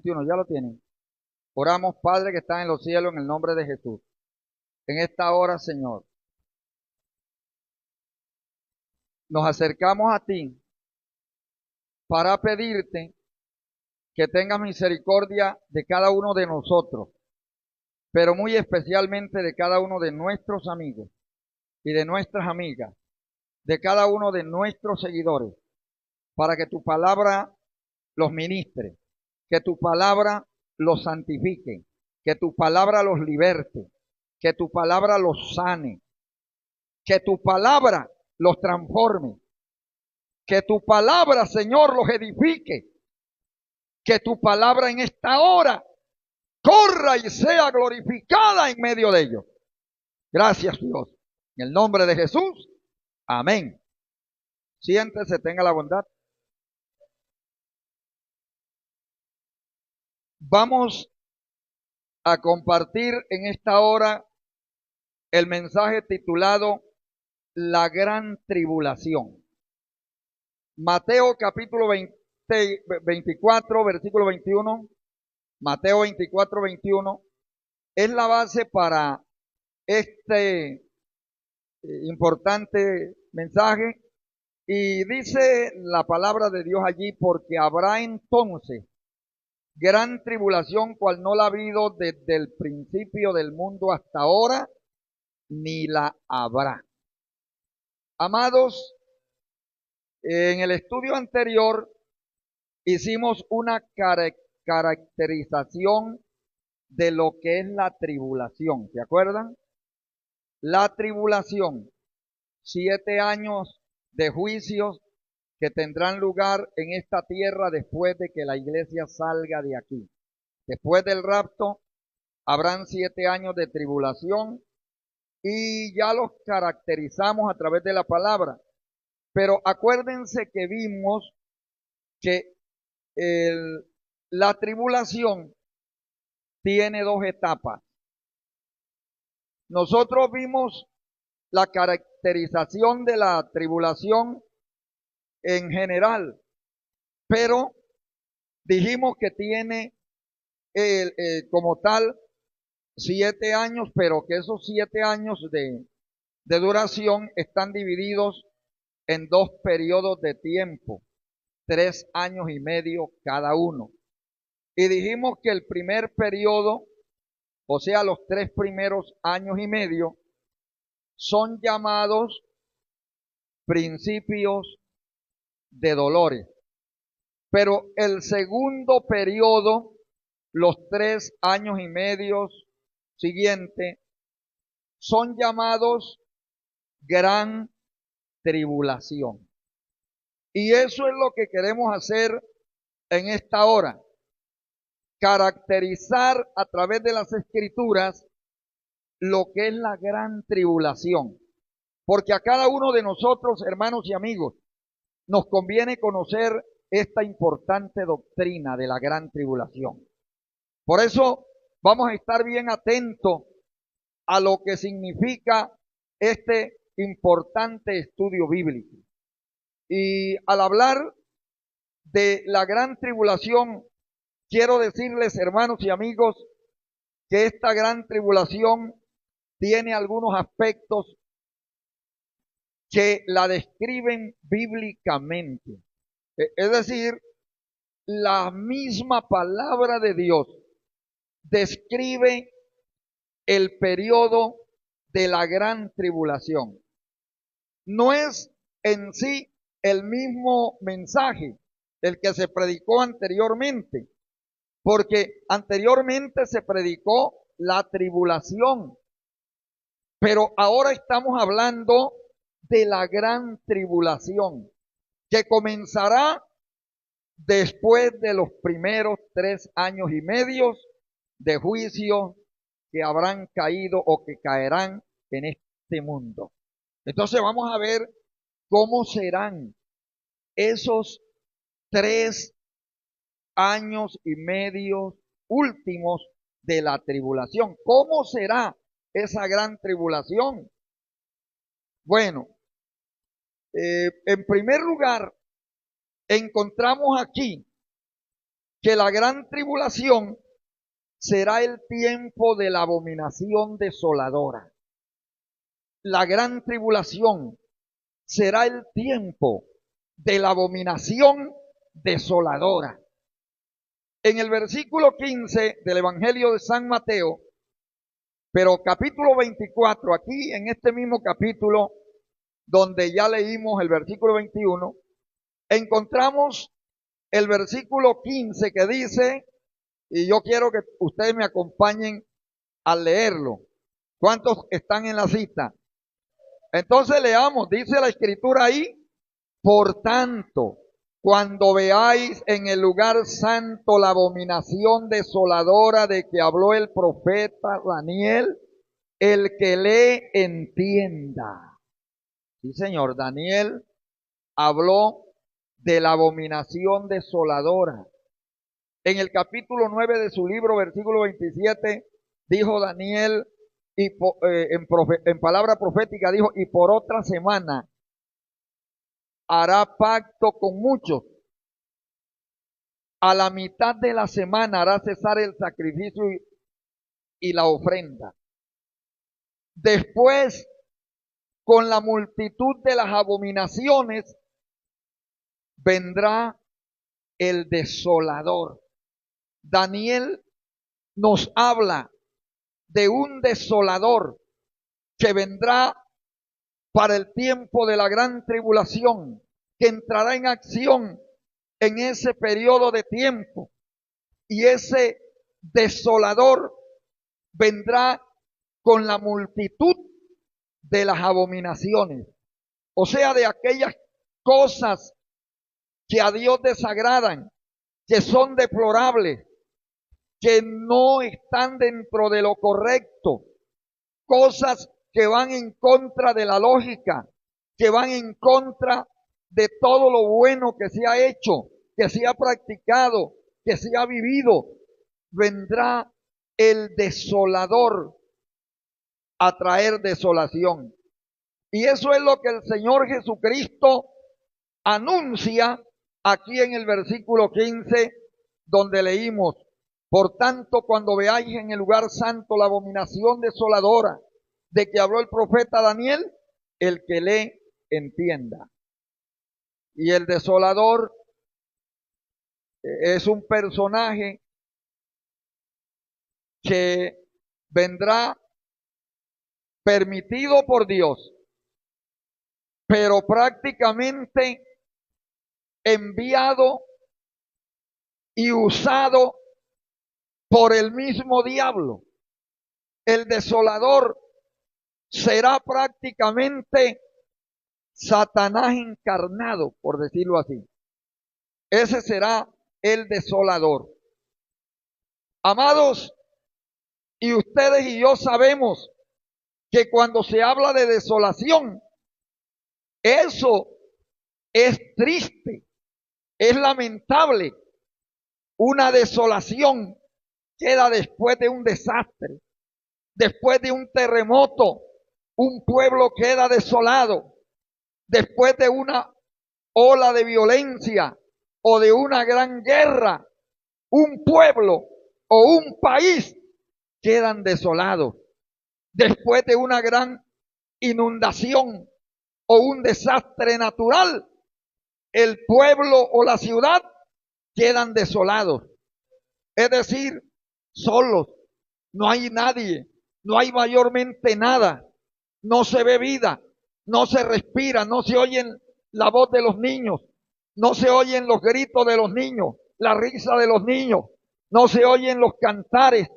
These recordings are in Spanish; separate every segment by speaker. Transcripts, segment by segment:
Speaker 1: 21, ya lo tienen. Oramos, Padre que está en los cielos, en el nombre de Jesús. En esta hora, Señor, nos acercamos a ti para pedirte que tengas misericordia de cada uno de nosotros, pero muy especialmente de cada uno de nuestros amigos y de nuestras amigas, de cada uno de nuestros seguidores, para que tu palabra los ministre, que tu palabra los santifique, que tu palabra los liberte, que tu palabra los sane, que tu palabra los transforme, que tu palabra, Señor, los edifique, que tu palabra en esta hora corra y sea glorificada en medio de ellos. Gracias, Dios. En el nombre de Jesús. Amén. Siéntese, tenga la bondad. Vamos a compartir en esta hora el mensaje titulado La Gran Tribulación. Mateo capítulo 24, versículo 21. Mateo 24, 21. Es la base para este importante mensaje. Y dice la palabra de Dios allí, porque habrá entonces gran tribulación cual no la ha habido desde el principio del mundo hasta ahora, ni la habrá. Amados, en el estudio anterior hicimos una caracterización de lo que es la tribulación. ¿Se acuerdan? La tribulación, 7 años de juicios que tendrán lugar en esta tierra después de que la iglesia salga de aquí. Después del rapto habrán 7 años de tribulación y ya los caracterizamos a través de la palabra. Pero acuérdense que vimos que la tribulación tiene 2 etapas. Nosotros vimos la caracterización de la tribulación en general, pero dijimos que tiene como tal 7 años, pero que esos 7 años de duración están divididos en 2 periodos de tiempo, 3 años y medio cada uno. Y dijimos que el primer periodo, o sea, los 3 primeros años y medio, son llamados principios de dolores. Pero el segundo periodo, los 3 años y medio siguientes, son llamados gran tribulación. Y eso es lo que queremos hacer en esta hora. Caracterizar a través de las escrituras lo que es la gran tribulación. Porque a cada uno de nosotros, hermanos y amigos, nos conviene conocer esta importante doctrina de la gran tribulación. Por eso vamos a estar bien atentos a lo que significa este importante estudio bíblico. Y al hablar de la gran tribulación, quiero decirles, hermanos y amigos, que esta gran tribulación tiene algunos aspectos que la describen bíblicamente. Es decir, la misma palabra de Dios describe el periodo de la gran tribulación. No es en sí el mismo mensaje del que se predicó anteriormente, porque anteriormente se predicó la tribulación, pero ahora estamos hablando de la gran tribulación, que comenzará después de los primeros 3 años y medio de juicio que habrán caído o que caerán en este mundo. Entonces vamos a ver cómo serán esos 3 años y medio últimos de la tribulación. ¿Cómo será esa gran tribulación? Bueno, en primer lugar, encontramos aquí que la gran tribulación será el tiempo de la abominación desoladora. La gran tribulación será el tiempo de la abominación desoladora. En el versículo 15 del Evangelio de San Mateo, pero capítulo 24, aquí en este mismo capítulo, donde ya leímos el versículo 21, encontramos el versículo 15 que dice, y yo quiero que ustedes me acompañen al leerlo. ¿Cuántos están en la cita? Entonces leamos, dice la escritura ahí, por tanto, cuando veáis en el lugar santo la abominación desoladora de que habló el profeta Daniel, el que lee entienda. Sí, señor, Daniel habló de la abominación desoladora. En el capítulo 9 de su libro, versículo 27, dijo Daniel, en palabra profética dijo, y por otra semana hará pacto con muchos. A la mitad de la semana hará cesar el sacrificio y la ofrenda. Después, con la multitud de las abominaciones, vendrá el desolador. Daniel nos habla de un desolador que vendrá para el tiempo de la gran tribulación, que entrará en acción en ese periodo de tiempo. Y ese desolador vendrá con la multitud de las abominaciones, o sea, de aquellas cosas que a Dios desagradan, que son deplorables, que no están dentro de lo correcto, cosas que van en contra de la lógica, que van en contra de todo lo bueno que se ha hecho, que se ha practicado, que se ha vivido. Vendrá el desolador a traer desolación. Y eso es lo que el Señor Jesucristo anuncia aquí en el versículo 15, donde leímos, por tanto, cuando veáis en el lugar santo la abominación desoladora de que habló el profeta Daniel, el que lee entienda. Y el desolador es un personaje que vendrá permitido por Dios, pero prácticamente enviado y usado por el mismo diablo. El desolador será prácticamente Satanás encarnado, por decirlo así. Ese será el desolador. Amados, y ustedes y yo sabemos que cuando se habla de desolación, eso es triste, es lamentable. Una desolación queda después de un desastre, después de un terremoto, un pueblo queda desolado, después de una ola de violencia o de una gran guerra, un pueblo o un país quedan desolados. Después de una gran inundación o un desastre natural, el pueblo o la ciudad quedan desolados. Es decir, solos, no hay nadie, no hay mayormente nada, no se ve vida, no se respira, no se oyen la voz de los niños, no se oyen los gritos de los niños, la risa de los niños, no se oyen los cantares,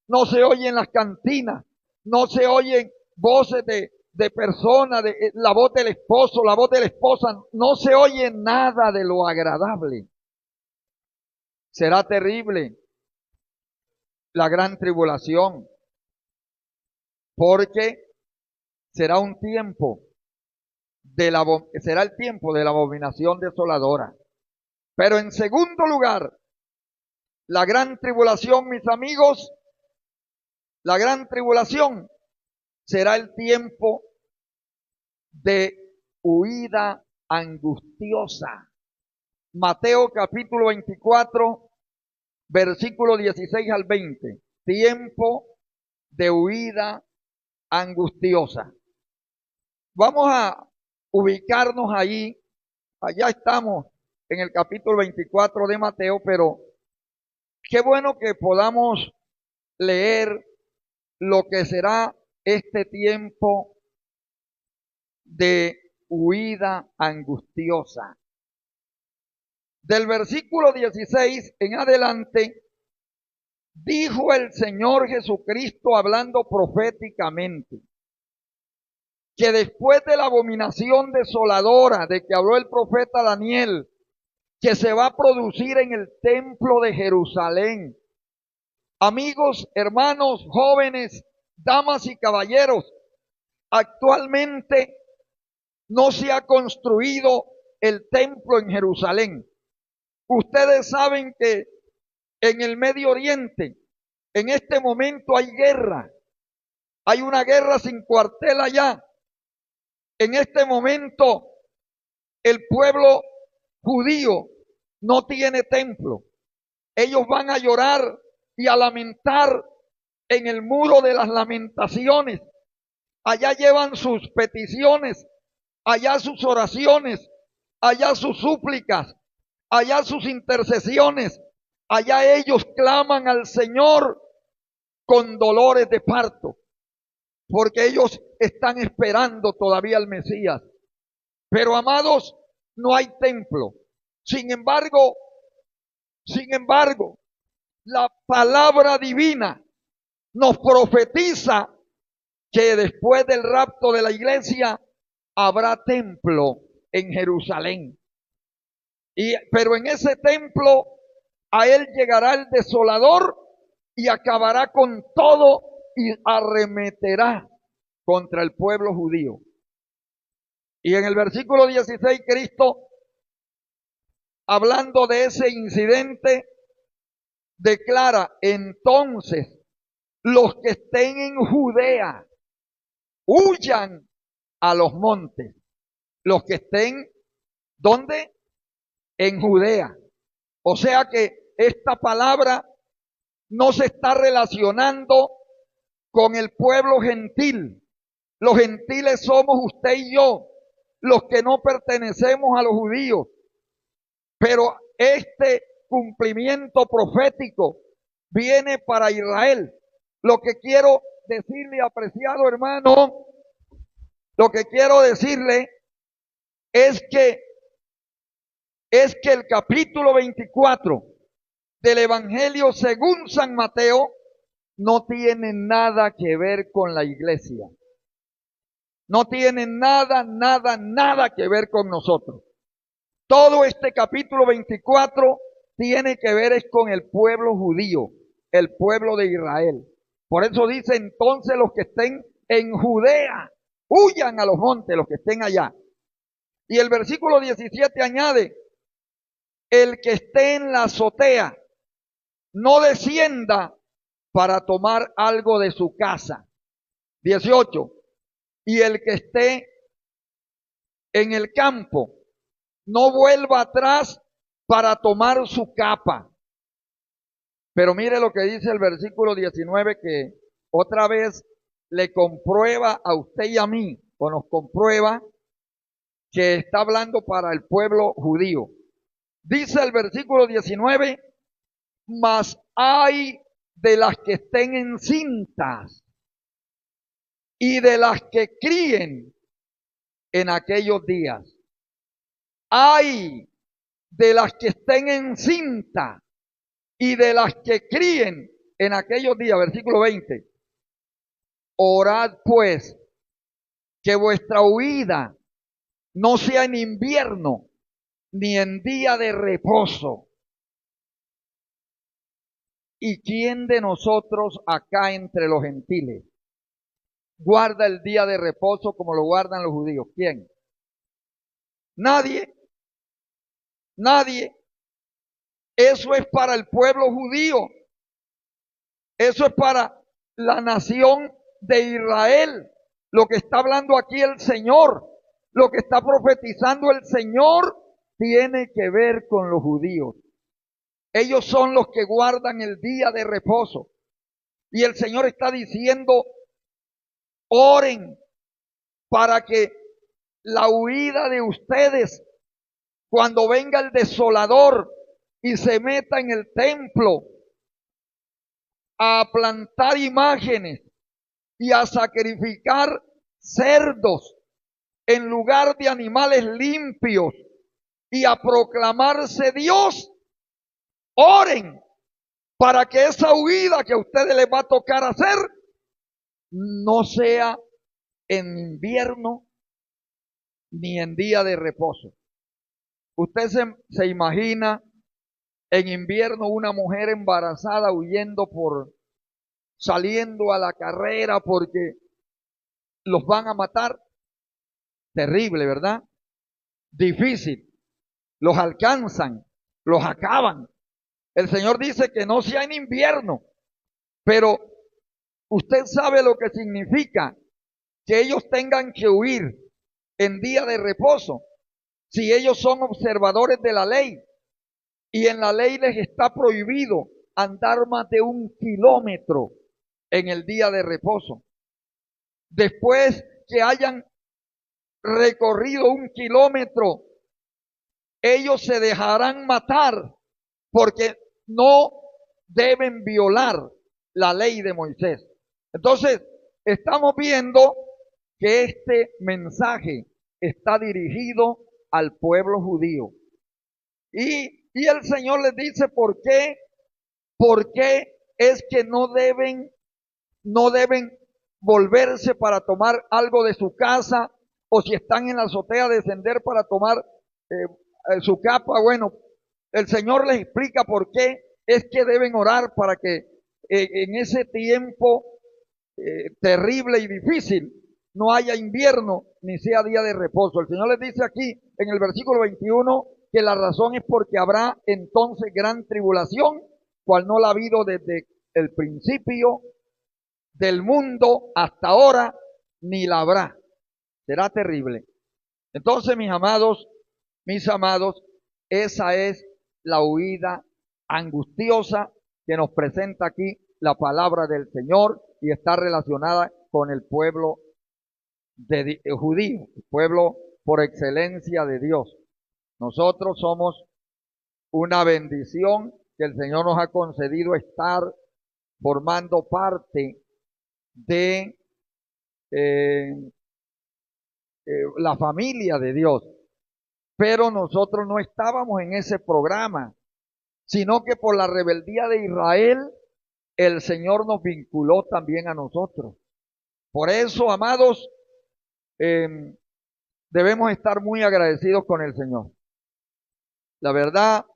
Speaker 1: no se oyen las cantinas, no se oyen voces de personas, la voz del esposo, la voz de la esposa, no se oye nada de lo agradable. Será terrible la gran tribulación, porque será un tiempo será el tiempo de la abominación desoladora. Pero en segundo lugar, la gran tribulación, mis amigos, la gran tribulación será el tiempo de huida angustiosa. Mateo capítulo 24, versículo 16 al 20. Tiempo de huida angustiosa. Vamos a ubicarnos allí. Allá estamos en el capítulo 24 de Mateo, pero qué bueno que podamos leer lo que será este tiempo de huida angustiosa. Del versículo 16 en adelante, dijo el Señor Jesucristo hablando proféticamente, que después de la abominación desoladora de que habló el profeta Daniel, que se va a producir en el templo de Jerusalén. Amigos, hermanos, jóvenes, damas y caballeros, actualmente no se ha construido el templo en Jerusalén. Ustedes saben que en el Medio Oriente, en este momento hay guerra. Hay una guerra sin cuartel allá. En este momento, el pueblo judío no tiene templo. Ellos van a llorar y a lamentar en el muro de las lamentaciones. Allá llevan sus peticiones, allá sus oraciones, allá sus súplicas, allá sus intercesiones. Allá ellos claman al Señor con dolores de parto, porque ellos están esperando todavía al Mesías. Pero amados, no hay templo. Sin embargo, la palabra divina nos profetiza que después del rapto de la iglesia habrá templo en Jerusalén. Pero en ese templo a él llegará el desolador y acabará con todo y arremeterá contra el pueblo judío. Y en el versículo 16, Cristo, hablando de ese incidente, declara: entonces los que estén en Judea huyan a los montes. Los que estén, ¿dónde? En Judea. O sea que esta palabra no se está relacionando con el pueblo gentil. Los gentiles somos usted y yo, los que no pertenecemos a los judíos. Pero este cumplimiento profético viene para Israel. Lo que quiero decirle, apreciado hermano, lo que quiero decirle es que el capítulo 24 del Evangelio según San Mateo no tiene nada que ver con la iglesia. No tiene nada que ver con nosotros. Todo este capítulo 24 tiene que ver es con el pueblo judío, el pueblo de Israel. Por eso dice: entonces los que estén en Judea, huyan a los montes, los que estén allá. Y el versículo 17 añade: el que esté en la azotea, no descienda para tomar algo de su casa. 18. Y el que esté en el campo, no vuelva atrás para tomar su capa. Pero mire lo que dice el versículo 19, que otra vez le comprueba a usted y a mí, o nos comprueba que está hablando para el pueblo judío. Dice el versículo 19: mas hay de las que estén encintas y de las que críen en aquellos días. Hay de las que estén encintas y de las que críen en aquellos días. Versículo 20. Orad pues que vuestra huida no sea en invierno ni en día de reposo. ¿Y quién de nosotros acá entre los gentiles guarda el día de reposo como lo guardan los judíos? ¿Quién? Nadie. Nadie. Eso es para el pueblo judío. Eso es para la nación de Israel. Lo que está hablando aquí el Señor, lo que está profetizando el Señor, tiene que ver con los judíos. Ellos son los que guardan el día de reposo. Y el Señor está diciendo, oren para que la huida de ustedes, cuando venga el desolador y se meta en el templo a plantar imágenes y a sacrificar cerdos en lugar de animales limpios y a proclamarse Dios, oren para que esa huida que a ustedes les va a tocar hacer no sea en invierno ni en día de reposo. Usted se imagina en invierno una mujer embarazada huyendo saliendo a la carrera porque los van a matar. Terrible, ¿verdad? Difícil. Los alcanzan, los acaban. El Señor dice que no sea en invierno, pero usted sabe lo que significa que ellos tengan que huir en día de reposo, si ellos son observadores de la ley, y en la ley les está prohibido andar más de 1 kilómetro en el día de reposo. Después que hayan recorrido 1 kilómetro, ellos se dejarán matar porque no deben violar la ley de Moisés. Entonces, estamos viendo que este mensaje está dirigido al pueblo judío. Y el Señor les dice por qué es que no deben volverse para tomar algo de su casa, o si están en la azotea descender para tomar su capa. Bueno, el Señor les explica por qué es que deben orar para que en ese tiempo terrible y difícil no haya invierno ni sea día de reposo. El Señor les dice aquí en el versículo 21 que la razón es porque habrá entonces gran tribulación, cual no la ha habido desde el principio del mundo hasta ahora, ni la habrá. Será terrible. Entonces, mis amados, esa es la huida angustiosa que nos presenta aquí la palabra del Señor y está relacionada con el pueblo judío, el pueblo por excelencia de Dios. Nosotros somos una bendición que el Señor nos ha concedido estar formando parte de la familia de Dios. Pero nosotros no estábamos en ese programa, sino que por la rebeldía de Israel, el Señor nos vinculó también a nosotros. Por eso, amados, debemos estar muy agradecidos con el Señor. La verdad,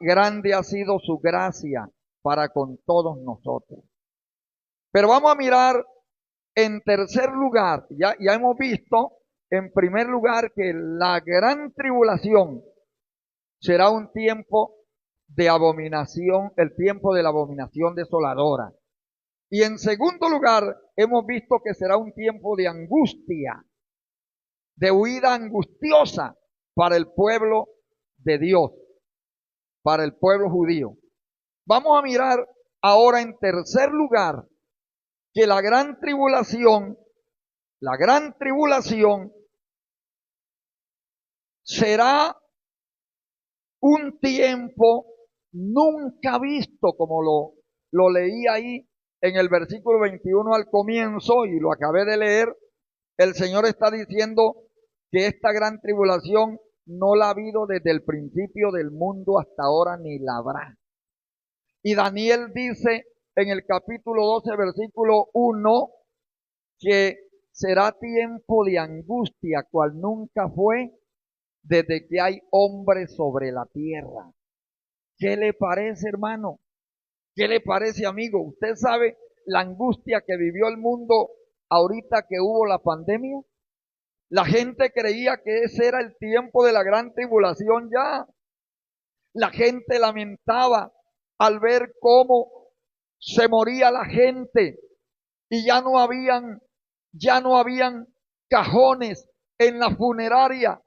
Speaker 1: grande ha sido su gracia para con todos nosotros. Pero vamos a mirar en tercer lugar, ya hemos visto en primer lugar que la gran tribulación será un tiempo de abominación, el tiempo de la abominación desoladora. Y en segundo lugar, hemos visto que será un tiempo de angustia, de huida angustiosa para el pueblo de Dios, para el pueblo judío. Vamos a mirar ahora en tercer lugar que la gran tribulación será un tiempo nunca visto, como lo leí ahí en el versículo 21 al comienzo y lo acabé de leer. El Señor está diciendo que esta gran tribulación no la ha habido desde el principio del mundo hasta ahora, ni la habrá. Y Daniel dice en el capítulo 12, versículo 1, que será tiempo de angustia, cual nunca fue desde que hay hombres sobre la tierra. ¿Qué le parece, hermano? ¿Qué le parece, amigo? ¿Usted sabe la angustia que vivió el mundo ahorita que hubo la pandemia? La gente creía que ese era el tiempo de la gran tribulación ya. La gente lamentaba al ver cómo se moría la gente y ya no habían cajones en la funeraria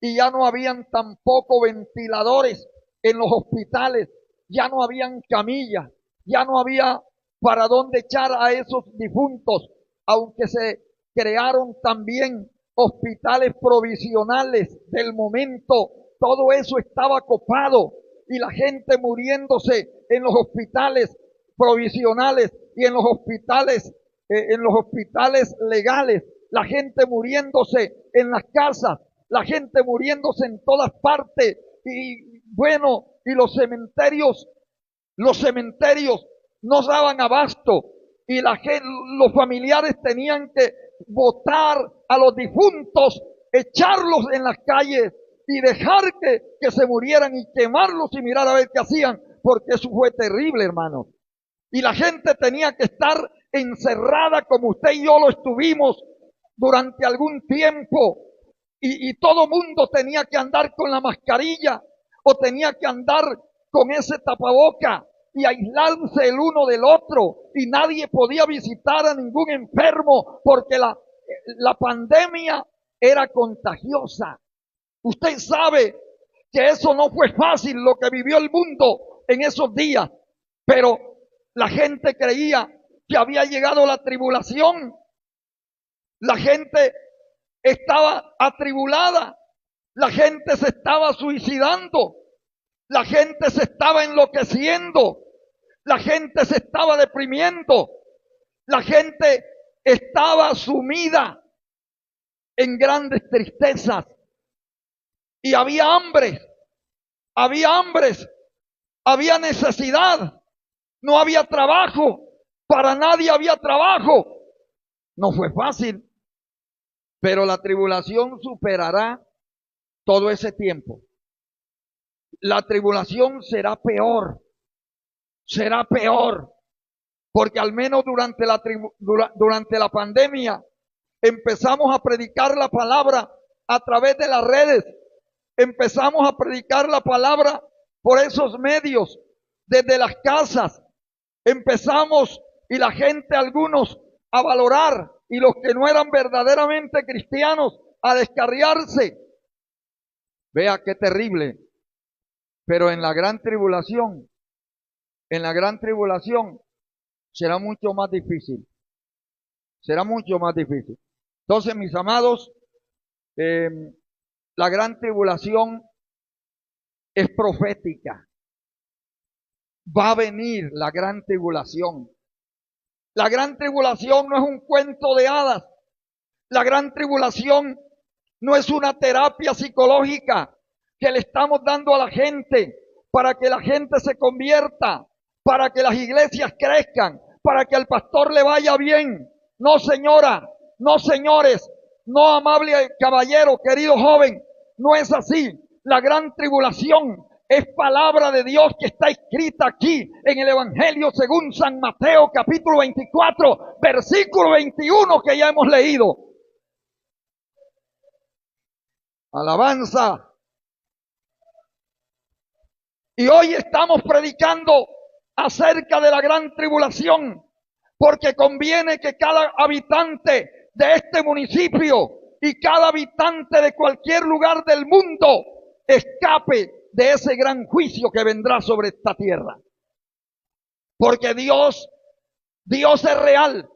Speaker 1: y ya no habían tampoco ventiladores en los hospitales ya no habían camillas, ya no había para dónde echar a esos difuntos, aunque se crearon también hospitales provisionales del momento, todo eso estaba copado y la gente muriéndose en los hospitales provisionales y en los hospitales legales, la gente muriéndose en las casas, la gente muriéndose en todas partes y bueno, y los cementerios no daban abasto y los familiares tenían que botar a los difuntos, echarlos en las calles y dejar que se murieran y quemarlos y mirar a ver qué hacían, porque eso fue terrible, hermanos. Y la gente tenía que estar encerrada como usted y yo lo estuvimos durante algún tiempo. Y todo mundo tenía que andar con la mascarilla o tenía que andar con ese tapaboca y aislarse el uno del otro. Y nadie podía visitar a ningún enfermo porque la pandemia era contagiosa. Usted sabe que eso no fue fácil lo que vivió el mundo en esos días, pero la gente creía que había llegado la tribulación. La gente estaba atribulada, la gente se estaba suicidando, la gente se estaba enloqueciendo, la gente se estaba deprimiendo, la gente estaba sumida en grandes tristezas y había hambres, había necesidad, no había trabajo, para nadie había trabajo. No fue fácil, pero la tribulación superará todo ese tiempo. La tribulación será peor, porque al menos durante la pandemia empezamos a predicar la palabra a través de las redes, empezamos a predicar la palabra por esos medios, desde las casas, empezamos y la gente, algunos, a valorar y los que no eran verdaderamente cristianos, a descarriarse. Vea qué terrible. Pero en la gran tribulación será mucho más difícil. Será mucho más difícil. Entonces, mis amados, la gran tribulación es profética. Va a venir la gran tribulación. La gran tribulación no es un cuento de hadas. La gran tribulación no es una terapia psicológica que le estamos dando a la gente para que la gente se convierta, para que las iglesias crezcan, para que al pastor le vaya bien. No, señora, no, señores, no, amable caballero, querido joven, no es así. La gran tribulación es palabra de Dios que está escrita aquí en el Evangelio según San Mateo, capítulo 24, versículo 21 que ya hemos leído. Alabanza. Y hoy estamos predicando acerca de la gran tribulación, porque conviene que cada habitante de este municipio y cada habitante de cualquier lugar del mundo escape de ese gran juicio que vendrá sobre esta tierra. Porque Dios es real.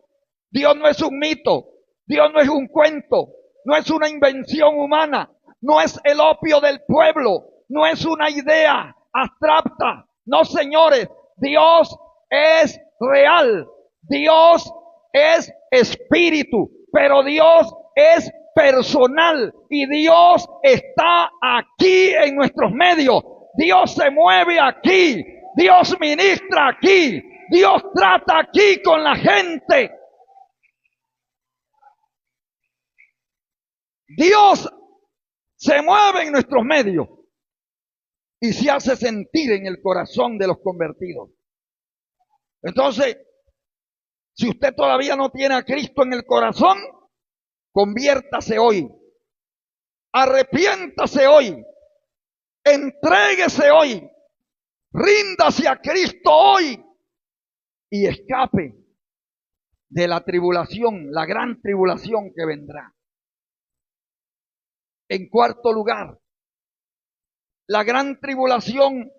Speaker 1: Dios no es un mito. Dios no es un cuento. No es una invención humana. No es el opio del pueblo. No es una idea abstracta. No, señores. Dios es real. Dios es espíritu. Pero Dios es personal y Dios está aquí en nuestros medios. Dios se mueve aquí, Dios ministra aquí, Dios trata aquí con la gente. Dios se mueve en nuestros medios y se hace sentir en el corazón de los convertidos. Entonces, si usted todavía no tiene a Cristo en el corazón, conviértase hoy, arrepiéntase hoy, entréguese hoy, ríndase a Cristo hoy y escape de la tribulación, la gran tribulación que vendrá. En cuarto lugar, la gran tribulación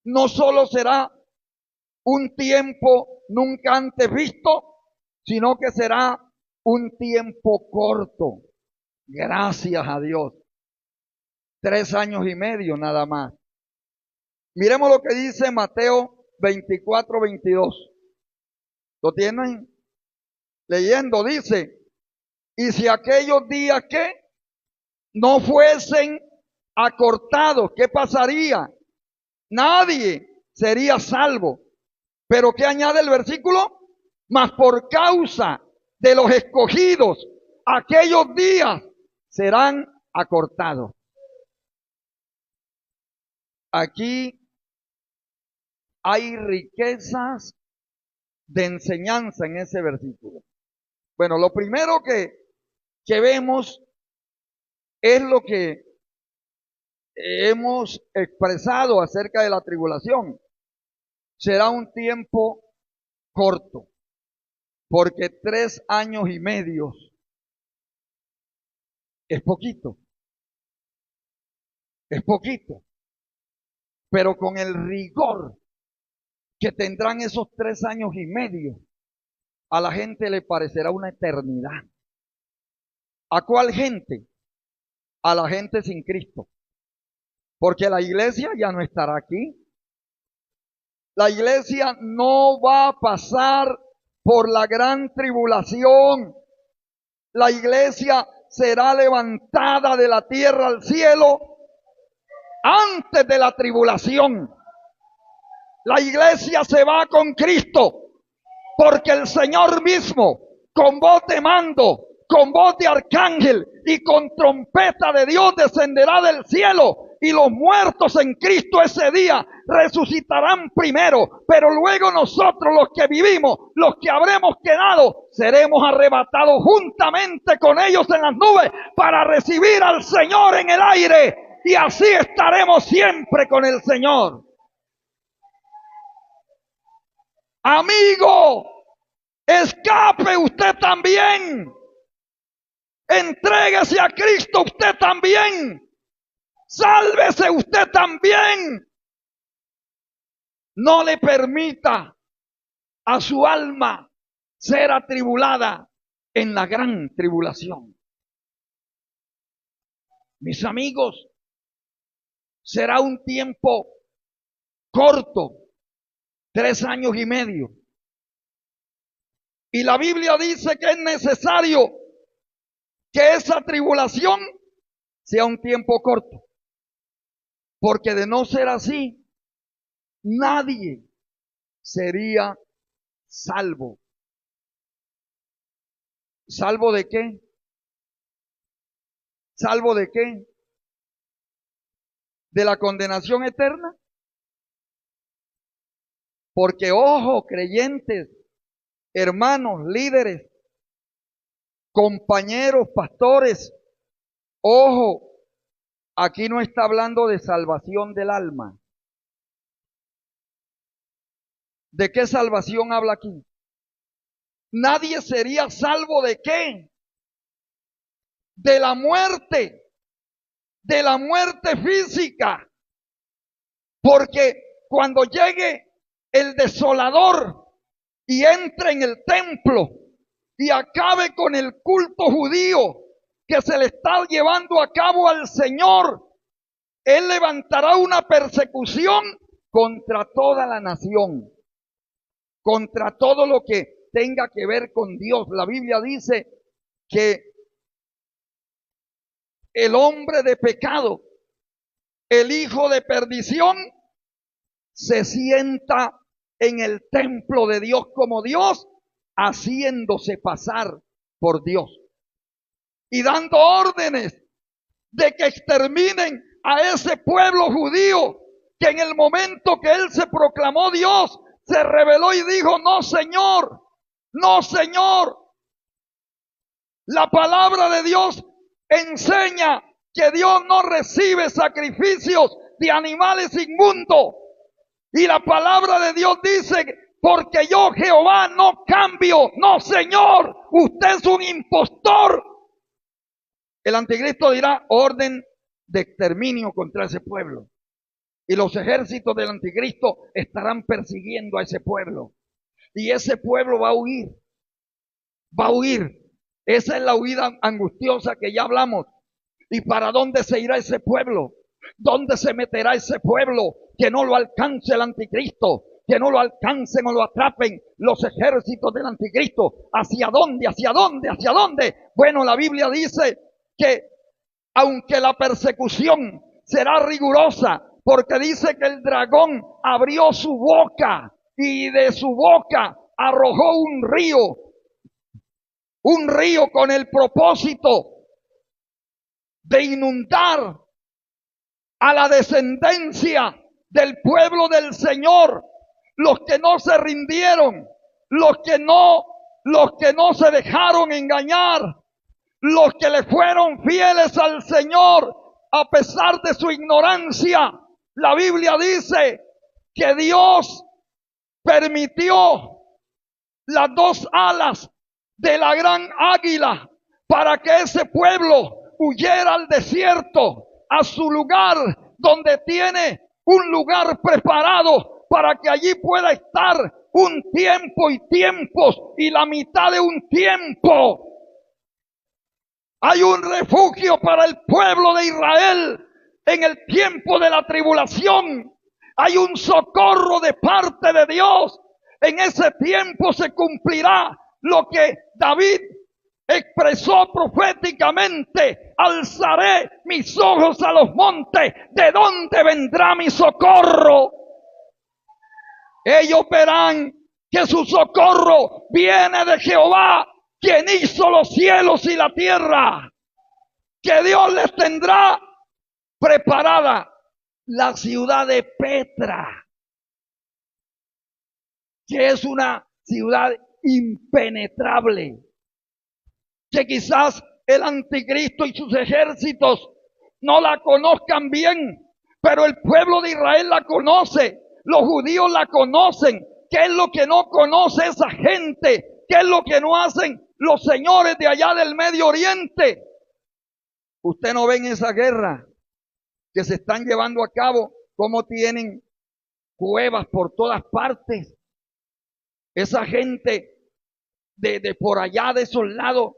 Speaker 1: no solo será un tiempo nunca antes visto, sino que será un tiempo corto. Gracias a Dios. 3 años y medio nada más. Miremos lo que dice Mateo 24:22. ¿Lo tienen leyendo? Dice, y si aquellos días que no fuesen acortados, ¿qué pasaría? Nadie sería salvo. Pero ¿qué añade el versículo? Mas por causa de los escogidos, aquellos días serán acortados. Aquí hay riquezas de enseñanza en ese versículo. Bueno, lo primero que vemos es lo que hemos expresado acerca de la tribulación. Será un tiempo corto, porque 3 años y medio es poquito, pero con el rigor que tendrán esos 3 años y medio, a la gente le parecerá una eternidad. ¿A cuál gente? A la gente sin Cristo, porque la iglesia ya no estará aquí. La iglesia no va a pasar por la gran tribulación. La iglesia será levantada de la tierra al cielo antes de la tribulación. La iglesia se va con Cristo, porque el Señor mismo, con voz de mando, con voz de arcángel y con trompeta de Dios, descenderá del cielo, y los muertos en Cristo ese día resucitarán primero, pero luego nosotros, los que vivimos, los que habremos quedado, seremos arrebatados juntamente con ellos en las nubes para recibir al Señor en el aire, y así estaremos siempre con el Señor. Amigo, escape usted también. Entréguese a Cristo usted también. Sálvese usted también. No le permita a su alma ser atribulada en la gran tribulación. Mis amigos, será un tiempo corto, 3 años y medio. Y la Biblia dice que es necesario que esa tribulación sea un tiempo corto. Porque de no ser así, nadie sería salvo. ¿Salvo de qué? ¿Salvo de qué? ¿De la condenación eterna? Porque, ojo, creyentes, hermanos, líderes, compañeros, pastores, ojo, aquí no está hablando de salvación del alma. ¿De qué salvación habla aquí? Nadie sería salvo ¿de qué? De la muerte física. Porque cuando llegue el desolador y entre en el templo y acabe con el culto judío que se le está llevando a cabo al Señor, Él levantará una persecución contra toda la nación, contra todo lo que tenga que ver con Dios. La Biblia dice que el hombre de pecado, el hijo de perdición, se sienta en el templo de Dios como Dios, haciéndose pasar por Dios y dando órdenes de que exterminen a ese pueblo judío que en el momento que él se proclamó Dios, se rebeló y dijo: no, Señor, no, Señor. La palabra de Dios enseña que Dios no recibe sacrificios de animales inmundos. Y la palabra de Dios dice: porque yo, Jehová, no cambio. No, Señor, usted es un impostor. El anticristo dirá: orden de exterminio contra ese pueblo. Y los ejércitos del anticristo estarán persiguiendo a ese pueblo. Y ese pueblo va a huir. Va a huir. Esa es la huida angustiosa que ya hablamos. ¿Y para dónde se irá ese pueblo? ¿Dónde se meterá ese pueblo? Que no lo alcance el anticristo, que no lo alcancen o lo atrapen los ejércitos del anticristo. ¿Hacia dónde? ¿Hacia dónde? ¿Hacia dónde? Bueno, la Biblia dice que aunque la persecución será rigurosa, porque dice que el dragón abrió su boca y de su boca arrojó un río con el propósito de inundar a la descendencia del pueblo del Señor, los que no se rindieron, los que no se dejaron engañar, los que le fueron fieles al Señor a pesar de su ignorancia. La Biblia dice que Dios permitió las dos alas de la gran águila para que ese pueblo huyera al desierto, a su lugar donde tiene un lugar preparado para que allí pueda estar un tiempo y tiempos y la mitad de un tiempo. Hay un refugio para el pueblo de Israel en el tiempo de la tribulación. Hay un socorro de parte de Dios. En ese tiempo se cumplirá lo que David expresó proféticamente: alzaré mis ojos a los montes, ¿de dónde vendrá mi socorro? Ellos verán que su socorro viene de Jehová, quien hizo los cielos y la tierra. Que Dios les tendrá preparada la ciudad de Petra, que es una ciudad impenetrable, que quizás el anticristo y sus ejércitos no la conozcan bien, pero el pueblo de Israel la conoce, los judíos la conocen. ¿Qué es lo que no conoce esa gente? ¿Qué es lo que no hacen los señores de allá del Medio Oriente? Usted no ve en esa guerra que se están llevando a cabo cómo tienen cuevas por todas partes. Esa gente de por allá, de esos lados,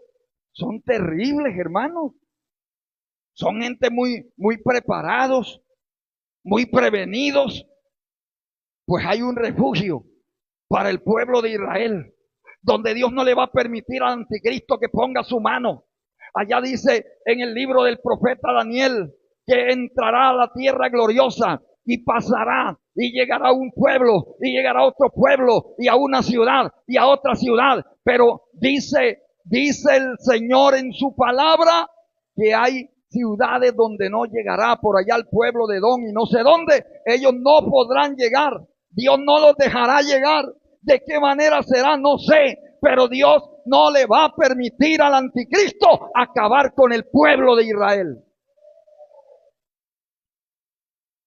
Speaker 1: son terribles, hermanos. Son gente muy preparados, muy prevenidos. Pues hay un refugio para el pueblo de Israel, donde Dios no le va a permitir al anticristo que ponga su mano. Allá dice en el libro del profeta Daniel que entrará a la tierra gloriosa y pasará y llegará a un pueblo y llegará a otro pueblo y a una ciudad y a otra ciudad. Pero dice el Señor en su palabra que hay ciudades donde no llegará. Por allá el pueblo de Edom y no sé dónde, ellos no podrán llegar. Dios no los dejará llegar. ¿De qué manera será? No sé. Pero Dios no le va a permitir al anticristo acabar con el pueblo de Israel.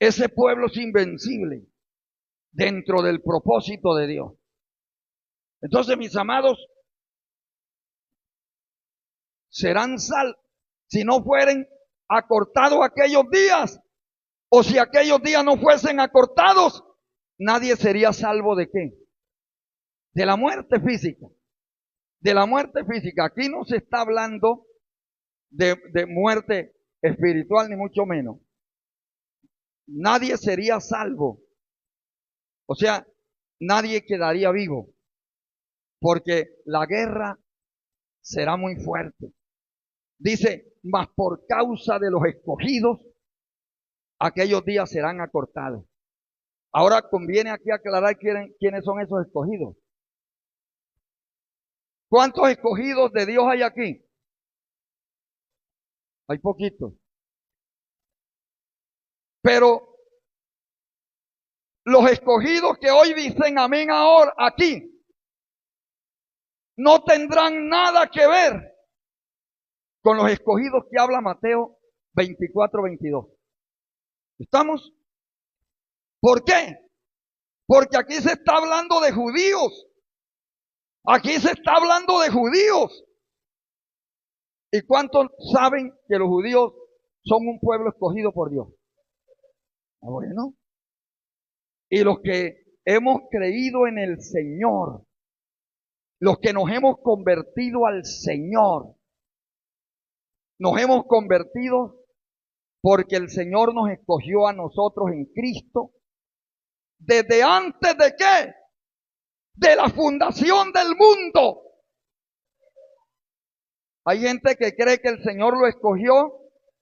Speaker 1: Ese pueblo es invencible dentro del propósito de Dios. Entonces, mis amados, serán salvos si no fueren acortados aquellos días, o si aquellos días no fuesen acortados, nadie sería salvo ¿de qué? De la muerte física. De la muerte física. Aquí no se está hablando de muerte espiritual, ni mucho menos. Nadie sería salvo. O sea, nadie quedaría vivo, porque la guerra será muy fuerte. Dice, mas por causa de los escogidos, aquellos días serán acortados. Ahora conviene aquí aclarar quiénes son esos escogidos. ¿Cuántos escogidos de Dios hay aquí? Hay poquitos. Pero los escogidos que hoy dicen amén ahora aquí, no tendrán nada que ver con los escogidos que habla Mateo 24-22. ¿Estamos? ¿Por qué? Porque aquí se está hablando de judíos. Aquí se está hablando de judíos. ¿Y cuántos saben que los judíos son un pueblo escogido por Dios? Bueno, Y los que hemos creído en el Señor, los que nos hemos convertido al Señor, nos hemos convertido porque el Señor nos escogió a nosotros en Cristo desde antes de qué, de la fundación del mundo. Hay gente que cree que el Señor lo escogió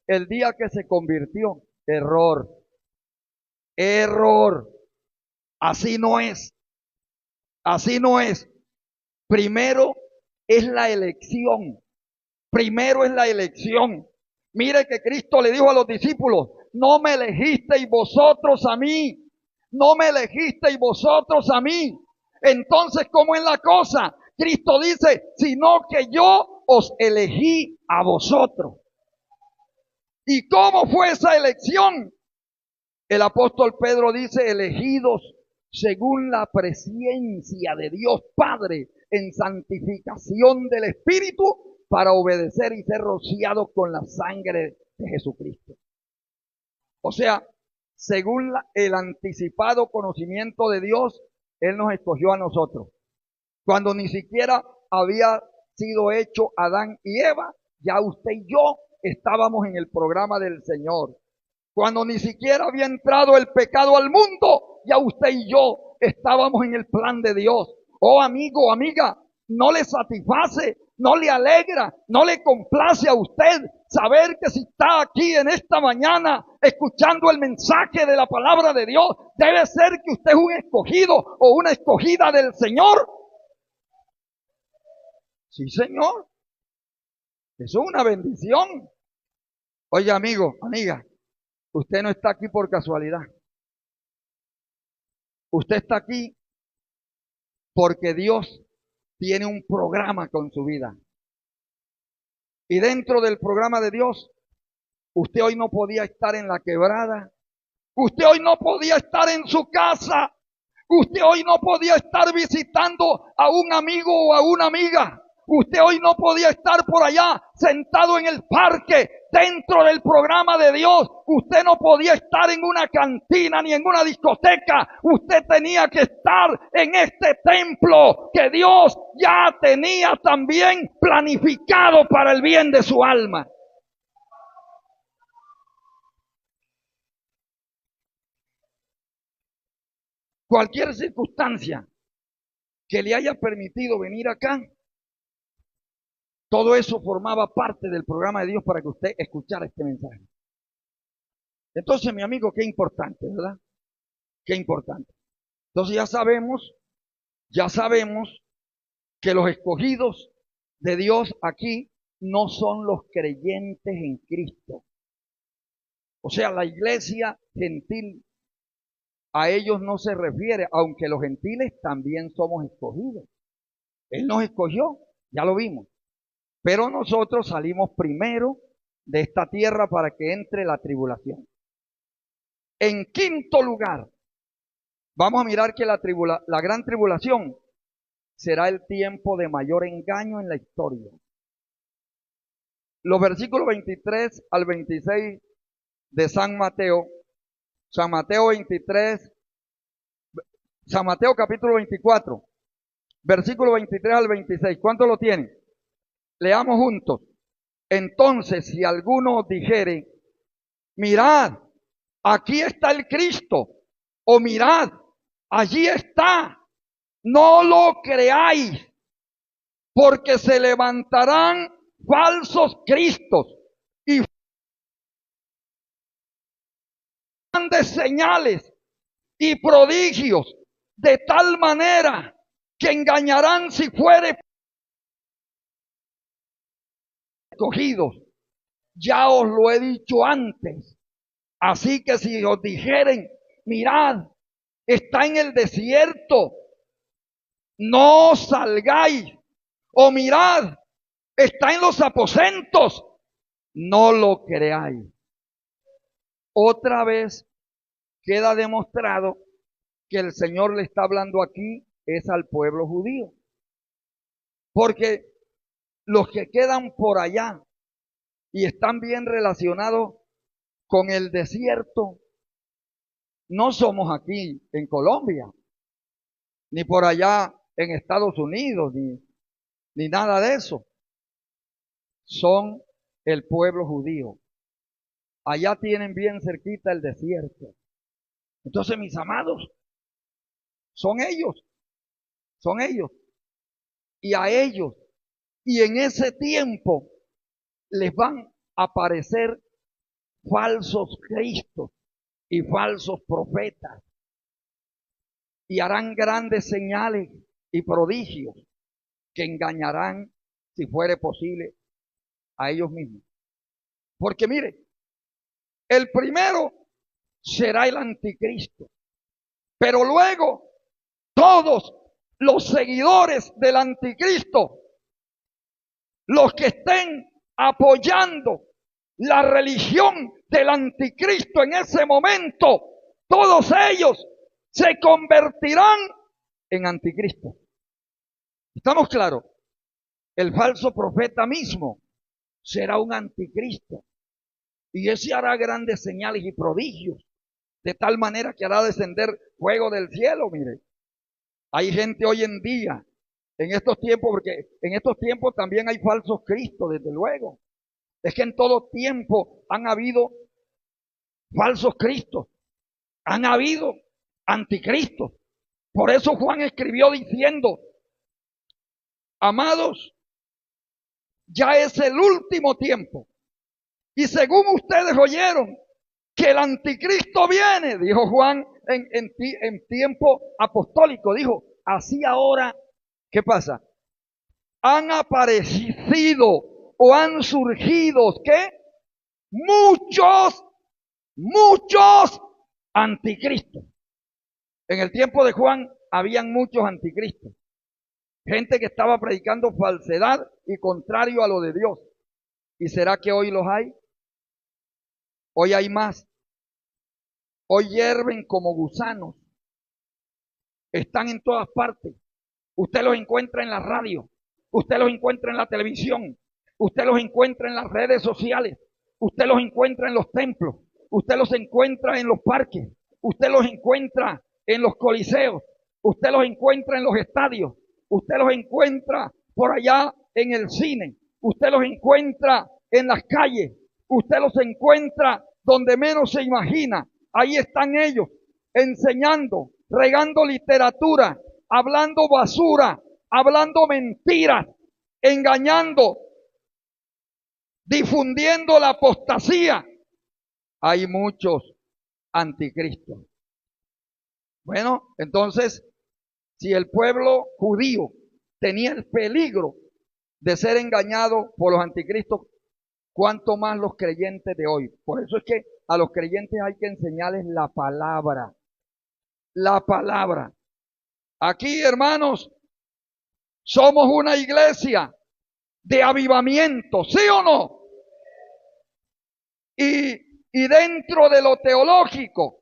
Speaker 1: el día que se convirtió. Error, error. Así no es, así no es. Primero es la elección, primero es la elección. Mire que Cristo le dijo a los discípulos, no me elegisteis vosotros a mí, no me elegisteis vosotros a mí. Entonces, ¿cómo es la cosa? Cristo dice, sino que yo os elegí a vosotros. ¿Y cómo fue esa elección? El apóstol Pedro dice, elegidos según la presencia de Dios Padre en santificación del Espíritu para obedecer y ser rociados con la sangre de Jesucristo. O sea, según el anticipado conocimiento de Dios, Él nos escogió a nosotros. Cuando ni siquiera había sido hecho Adán y Eva, ya usted y yo estábamos en el programa del Señor. Cuando ni siquiera había entrado el pecado al mundo, ya usted y yo estábamos en el plan de Dios. Oh amigo, amiga, no le satisface, no le alegra, no le complace a usted saber que si está aquí en esta mañana escuchando el mensaje de la palabra de Dios, debe ser que usted es un escogido o una escogida del Señor. Sí, Señor. Eso es una bendición. Oye, amigo, amiga, usted no está aquí por casualidad. Usted está aquí porque Dios tiene un programa con su vida. Y dentro del programa de Dios, usted hoy no podía estar en la quebrada. Usted hoy no podía estar en su casa. Usted hoy no podía estar visitando a un amigo o a una amiga. Usted hoy no podía estar por allá sentado en el parque dentro del programa de Dios. Usted no podía estar en una cantina ni en una discoteca. Usted tenía que estar en este templo que Dios ya tenía también planificado para el bien de su alma. Cualquier circunstancia que le haya permitido venir acá, todo eso formaba parte del programa de Dios para que usted escuchara este mensaje. Entonces, mi amigo, qué importante, ¿verdad? Qué importante. Entonces ya sabemos que los escogidos de Dios aquí no son los creyentes en Cristo. O sea, la iglesia gentil, a ellos no se refiere, aunque los gentiles también somos escogidos. Él nos escogió, ya lo vimos. Pero nosotros salimos primero de esta tierra para que entre la tribulación. En quinto lugar, vamos a mirar que la gran tribulación será el tiempo de mayor engaño en la historia. Los versículos 23 al 26 de San Mateo 23, San Mateo capítulo 24, versículo 23 al 26. ¿Cuánto lo tienen? Leamos juntos. Entonces, si alguno dijere, mirad, aquí está el Cristo, o mirad, allí está, no lo creáis, porque se levantarán falsos cristos y grandes señales y prodigios, de tal manera que engañarán, si fuere escogidos. Ya os lo he dicho antes. Así que si os dijeren, mirad, está en el desierto, no salgáis. O mirad, está en los aposentos, no lo creáis. Otra vez queda demostrado que el Señor le está hablando aquí es al pueblo judío. Porque los que quedan por allá y están bien relacionados con el desierto, no somos aquí en Colombia, ni por allá en Estados Unidos, ni nada de eso. Son el pueblo judío. Allá tienen bien cerquita el desierto. Entonces, mis amados, son ellos, son ellos. Y a ellos, y en ese tiempo, les van a aparecer falsos cristos y falsos profetas. Y harán grandes señales y prodigios que engañarán, si fuere posible, a ellos mismos. Porque mire, el primero será el anticristo, pero luego todos los seguidores del anticristo, los que estén apoyando la religión del anticristo en ese momento, todos ellos se convertirán en anticristo. ¿Estamos claros? El falso profeta mismo será un anticristo. Y ese hará grandes señales y prodigios, de tal manera que hará descender fuego del cielo. Mire, hay gente hoy en día, en estos tiempos, porque en estos tiempos también hay falsos cristos, desde luego. Es que en todo tiempo han habido falsos cristos, han habido anticristos. Por eso Juan escribió diciendo, amados, ya es el último tiempo. Y según ustedes oyeron que el anticristo viene, dijo Juan en tiempo apostólico, dijo, así ahora, ¿qué pasa? Han aparecido o han surgido, ¿qué? Muchos anticristos. En el tiempo de Juan habían muchos anticristos. Gente que estaba predicando falsedad y contrario a lo de Dios. ¿Y será que hoy los hay? Hoy hay más. Hoy hierven como gusanos. Están en todas partes. Usted los encuentra en la radio. Usted los encuentra en la televisión. Usted los encuentra en las redes sociales. Usted los encuentra en los templos. Usted los encuentra en los parques. Usted los encuentra en los coliseos. Usted los encuentra en los estadios. Usted los encuentra por allá en el cine. Usted los encuentra en las calles. Usted los encuentra donde menos se imagina. Ahí están ellos enseñando, regando literatura, hablando basura, hablando mentiras, engañando, difundiendo la apostasía. Hay muchos anticristos. Bueno, entonces, si el pueblo judío tenía el peligro de ser engañado por los anticristos, cuánto más los creyentes de hoy. Por eso es que a los creyentes hay que enseñarles la palabra. La palabra. Aquí, hermanos, somos una iglesia de avivamiento, ¿sí o no? Y dentro de lo teológico,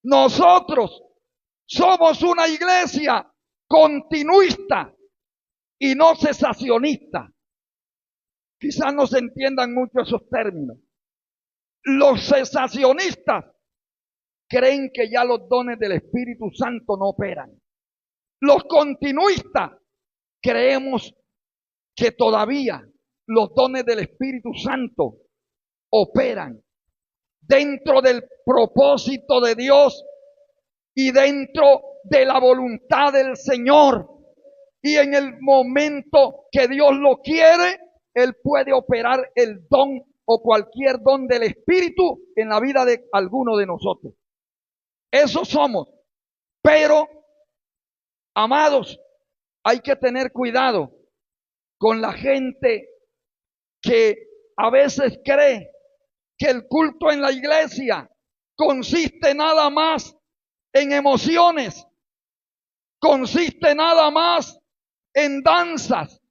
Speaker 1: nosotros somos una iglesia continuista y no cesacionista. Quizás no se entiendan mucho esos términos. Los cesacionistas creen que ya los dones del Espíritu Santo no operan. Los continuistas creemos que todavía los dones del Espíritu Santo operan dentro del propósito de Dios y dentro de la voluntad del Señor. Y en el momento que Dios lo quiere, Él puede operar el don o cualquier don del Espíritu en la vida de alguno de nosotros. Eso somos. Pero, amados, hay que tener cuidado con la gente que a veces cree que el culto en la iglesia consiste nada más en emociones, consiste nada más en danzas,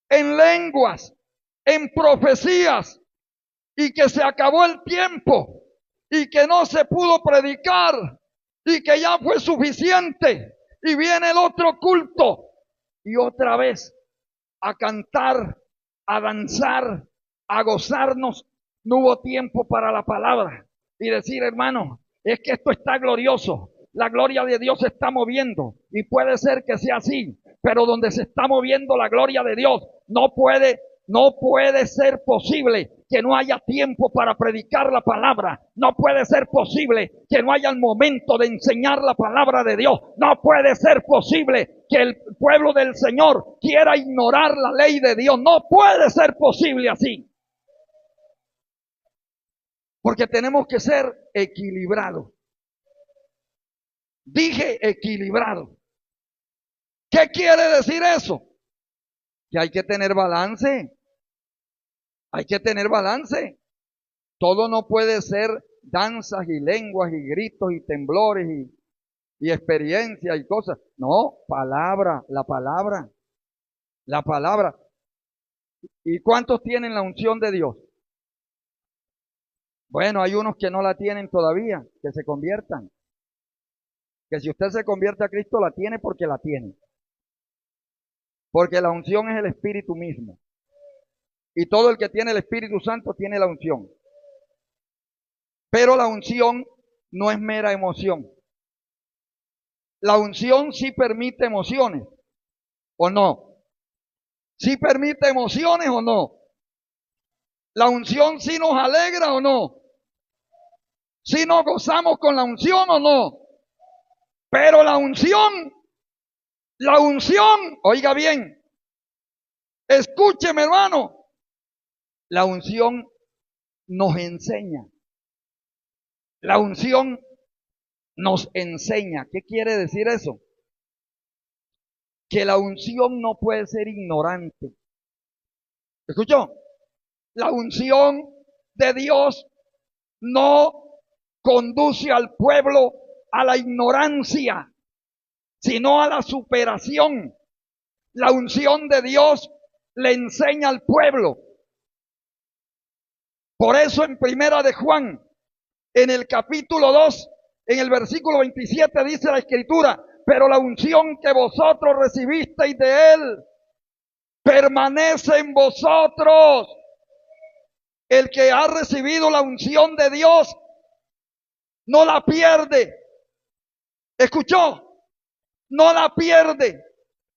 Speaker 1: en lenguas, en profecías, y que se acabó el tiempo y que no se pudo predicar y que ya fue suficiente y viene el otro culto y otra vez a cantar, a danzar, a gozarnos. No hubo tiempo para la palabra y decir, hermano, es que esto está glorioso. La gloria de Dios se está moviendo y puede ser que sea así, pero donde se está moviendo la gloria de Dios no puede ser posible que no haya tiempo para predicar la palabra. No puede ser posible que no haya el momento de enseñar la palabra de Dios. No puede ser posible que el pueblo del Señor quiera ignorar la ley de Dios. No puede ser posible así. Porque tenemos que ser equilibrados. Dije equilibrado. ¿Qué quiere decir eso? Que hay que tener balance. Hay que tener balance. Todo no puede ser danzas y lenguas y gritos y temblores y experiencias y cosas. No, palabra, la palabra. La palabra. ¿Y cuántos tienen la unción de Dios? Bueno, hay unos que no la tienen todavía, que se conviertan. Que si usted se convierte a Cristo, la tiene porque la tiene. Porque la unción es el Espíritu mismo. Y todo el que tiene el Espíritu Santo tiene la unción. Pero la unción no es mera emoción. La unción sí permite emociones, ¿o no? ¿Sí permite emociones o no? ¿La unción sí nos alegra o no? ¿Sí nos gozamos con la unción o no? Pero la unción, oiga bien, escúcheme hermano, la unción nos enseña. La unción nos enseña. ¿Qué quiere decir eso? Que la unción no puede ser ignorante. ¿Escuchó? La unción de Dios no conduce al pueblo a la ignorancia, sino a la superación. La unción de Dios le enseña al pueblo. Por eso en Primera de Juan, en el capítulo 2, en el versículo 27 dice la Escritura, pero la unción que vosotros recibisteis de Él permanece en vosotros. El que ha recibido la unción de Dios no la pierde. ¿Escuchó? No la pierde.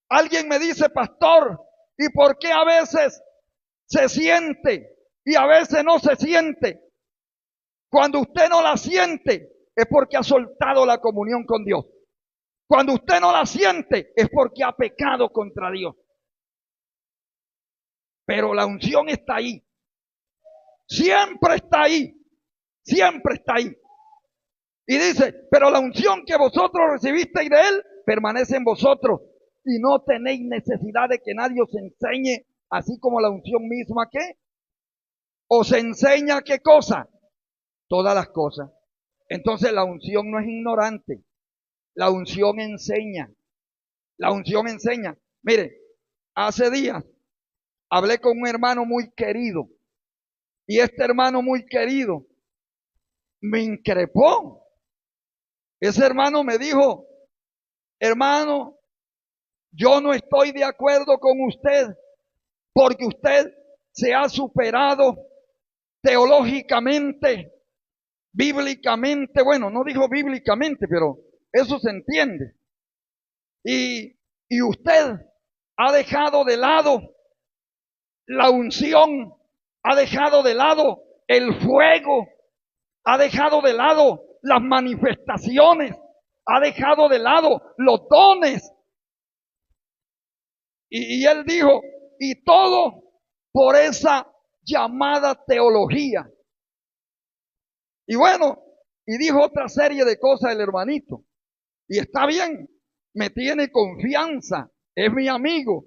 Speaker 1: Alguien me dice, pastor, ¿y por qué a veces se siente y a veces no se siente? Cuando usted no la siente es porque ha soltado la comunión con Dios. Cuando usted no la siente es porque ha pecado contra Dios. Pero la unción está ahí. Siempre está ahí. Siempre está ahí. Y dice, pero la unción que vosotros recibisteis de Él permanece en vosotros. Y no tenéis necesidad de que nadie os enseñe, así como la unción misma que os enseña qué cosa. Todas las cosas. Entonces la unción no es ignorante. La unción enseña. La unción enseña. Mire, hace días hablé con un hermano muy querido. Y este hermano muy querido me increpó. Ese hermano me dijo, hermano, yo no estoy de acuerdo con usted porque usted se ha superado teológicamente, bíblicamente. Bueno, no dijo bíblicamente, pero eso se entiende. Y usted ha dejado de lado la unción, ha dejado de lado el fuego, ha dejado de lado las manifestaciones, ha dejado de lado los dones. Y él dijo, y todo por esa llamada teología. Y bueno, y dijo otra serie de cosas el hermanito. Y está bien, me tiene confianza, es mi amigo.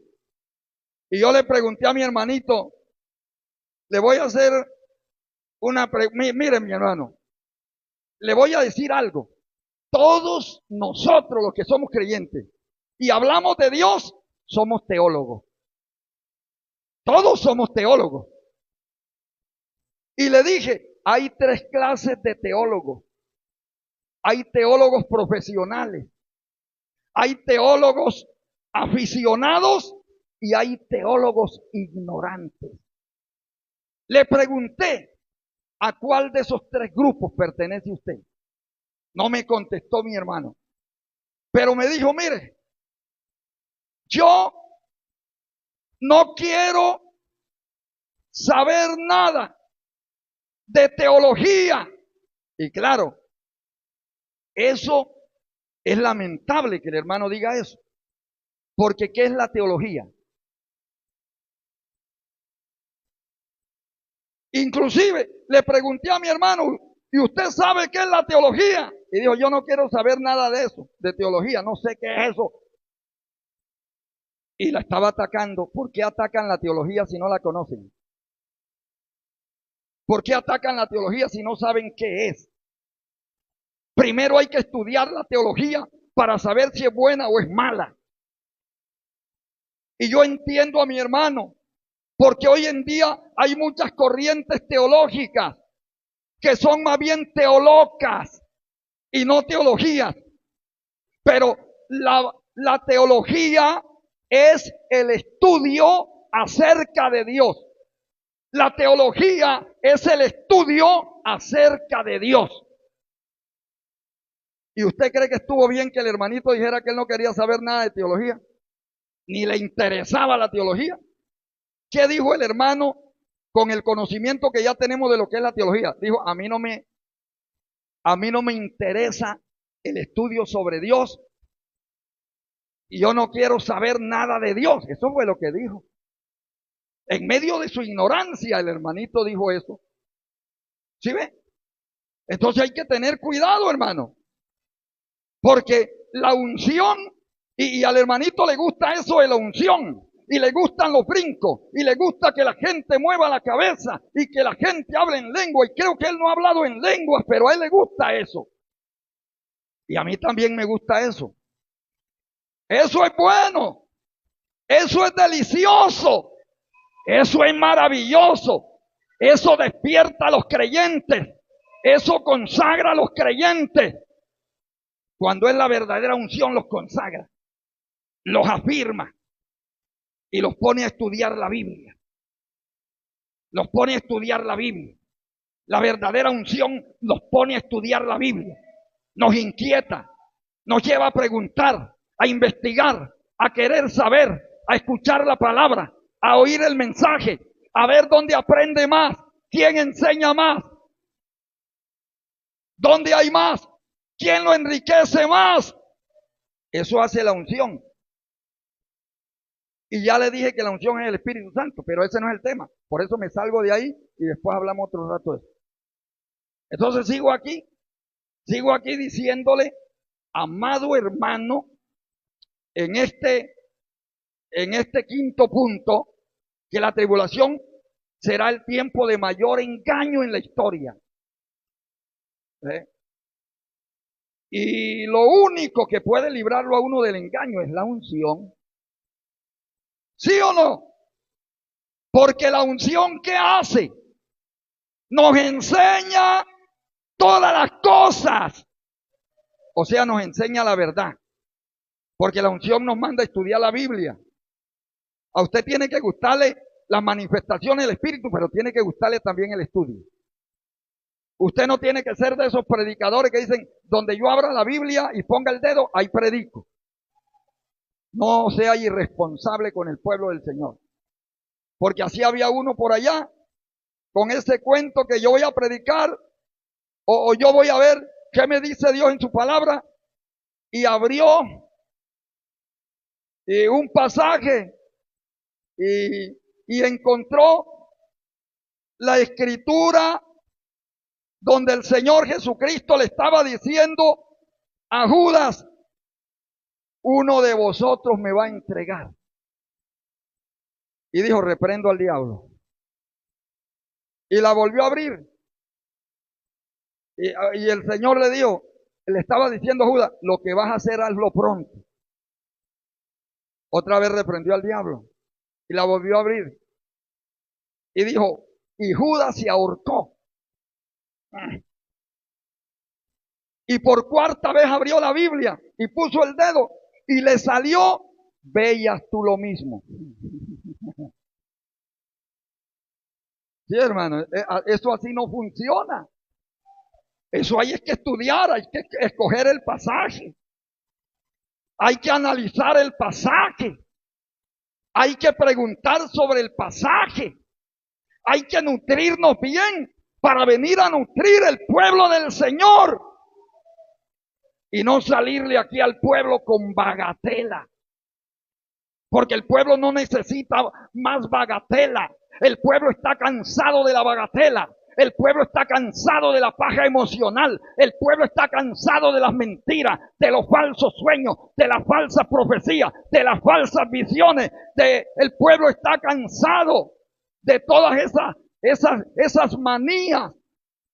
Speaker 1: Y yo le pregunté a mi hermanito, le voy a hacer una pregunta. Miren mi hermano, le voy a decir algo. Todos nosotros los que somos creyentes y hablamos de Dios, somos teólogos. Todos somos teólogos. Y le dije, hay 3 clases de teólogos. Hay teólogos profesionales, hay teólogos aficionados y hay teólogos ignorantes. Le pregunté, ¿a cuál de esos 3 grupos pertenece usted? No me contestó mi hermano. Pero me dijo, mire, yo no quiero saber nada de teología. Y claro, eso es lamentable que el hermano diga eso. Porque ¿qué es la teología? Inclusive le pregunté a mi hermano, ¿y usted sabe qué es la teología? Y dijo, yo no quiero saber nada de eso, de teología, no sé qué es eso. Y la estaba atacando. ¿Por qué atacan la teología si no la conocen? ¿Por qué atacan la teología si no saben qué es? Primero hay que estudiar la teología para saber si es buena o es mala. Y yo entiendo a mi hermano, porque hoy en día hay muchas corrientes teológicas que son más bien teolocas y no teologías. Pero la teología es el estudio acerca de Dios. La teología es el estudio acerca de Dios. ¿Y usted cree que estuvo bien que el hermanito dijera que él no quería saber nada de teología? Ni le interesaba la teología. ¿Qué dijo el hermano con el conocimiento que ya tenemos de lo que es la teología? Dijo, a mí no me interesa el estudio sobre Dios y yo no quiero saber nada de Dios. Eso fue lo que dijo. En medio de su ignorancia, el hermanito dijo eso. ¿Sí ve? Entonces hay que tener cuidado, hermano. Porque la unción, y al hermanito le gusta eso de la unción, y le gustan los brincos, y le gusta que la gente mueva la cabeza, y que la gente hable en lengua, y creo que él no ha hablado en lenguas, pero a él le gusta eso. Y a mí también me gusta eso. Eso es bueno, eso es delicioso, eso es maravilloso, eso despierta a los creyentes, eso consagra a los creyentes. Cuando es la verdadera unción los consagra, los afirma y los pone a estudiar la Biblia. Los pone a estudiar la Biblia. La verdadera unción los pone a estudiar la Biblia. Nos inquieta, nos lleva a preguntar, a investigar, a querer saber, a escuchar la palabra, a oír el mensaje, a ver dónde aprende más, quién enseña más, dónde hay más, quién lo enriquece más. Eso hace la unción. Y ya le dije que la unción es el Espíritu Santo, pero ese no es el tema. Por eso me salgo de ahí y después hablamos otro rato de eso. Entonces sigo aquí diciéndole, amado hermano, en este quinto punto, que la tribulación será el tiempo de mayor engaño en la historia. Y lo único que puede librarlo a uno del engaño es la unción. ¿Sí o no? Porque la unción, ¿qué hace? Nos enseña todas las cosas. O sea, nos enseña la verdad. Porque la unción nos manda a estudiar la Biblia. A usted tiene que gustarle las manifestaciones del Espíritu, pero tiene que gustarle también el estudio. Usted no tiene que ser de esos predicadores que dicen, donde yo abra la Biblia y ponga el dedo, ahí predico. No sea irresponsable con el pueblo del Señor. Porque así había uno por allá, con ese cuento que yo voy a predicar, o yo voy a ver qué me dice Dios en su palabra, y abrió un pasaje y encontró la escritura donde el Señor Jesucristo le estaba diciendo a Judas, uno de vosotros me va a entregar. Y dijo, reprendo al diablo. Y la volvió a abrir. Y el Señor le dijo, le estaba diciendo a Judas, lo que vas a hacer, hazlo pronto. Otra vez reprendió al diablo. Y la volvió a abrir. Y dijo, y Judas se ahorcó. Y por cuarta vez abrió la Biblia y puso el dedo y le salió, veías tú lo mismo. Sí, hermano, eso así no funciona. Eso hay que estudiar, hay que escoger el pasaje. Hay que analizar el pasaje. Hay que preguntar sobre el pasaje. Hay que nutrirnos bien para venir a nutrir el pueblo del Señor. Y no salirle aquí al pueblo con bagatela. Porque el pueblo no necesita más bagatela. El pueblo está cansado de la bagatela. El pueblo está cansado de la paja emocional. El pueblo está cansado de las mentiras, de los falsos sueños, de las falsas profecías, de las falsas visiones. El pueblo está cansado de todas esas manías.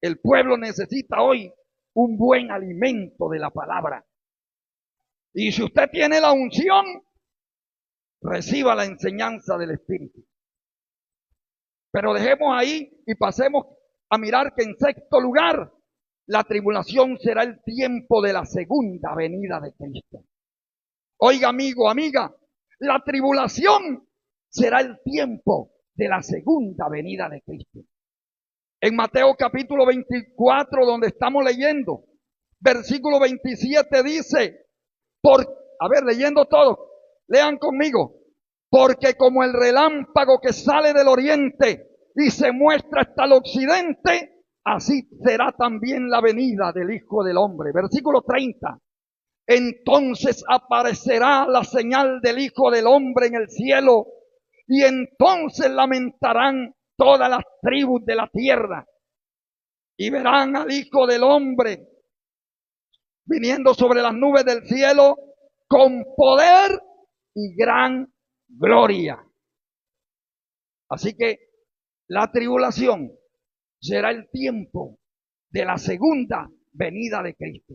Speaker 1: El pueblo necesita hoy un buen alimento de la palabra. Y si usted tiene la unción, reciba la enseñanza del Espíritu. Pero dejemos ahí y pasemos a mirar que en sexto lugar, la tribulación será el tiempo de la segunda venida de Cristo. Oiga, amigo, amiga, la tribulación será el tiempo de la segunda venida de Cristo. En Mateo capítulo 24, donde estamos leyendo, versículo 27 dice, leyendo todo, lean conmigo. Porque como el relámpago que sale del oriente y se muestra hasta el occidente, así será también la venida del Hijo del Hombre. Versículo 30. Entonces aparecerá la señal del Hijo del Hombre en el cielo, y entonces lamentarán todas las tribus de la tierra, y verán al Hijo del Hombre viniendo sobre las nubes del cielo con poder y gran gloria. Así que la tribulación será el tiempo de la segunda venida de Cristo.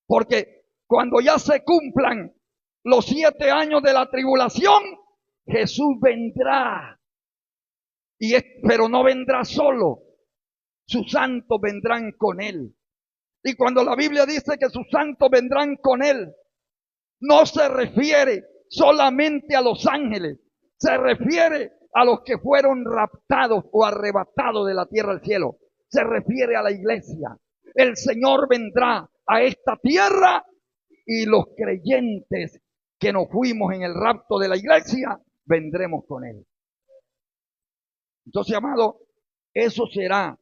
Speaker 1: Porque cuando ya se cumplan los 7 años de la tribulación, Jesús vendrá. Pero no vendrá solo. Sus santos vendrán con él. Y cuando la Biblia dice que sus santos vendrán con él, no se refiere solamente a los ángeles, se refiere a los que fueron raptados o arrebatados de la tierra al cielo. Se refiere a la iglesia. El Señor vendrá a esta tierra y los creyentes que nos fuimos en el rapto de la iglesia, vendremos con él. Entonces, amado, eso será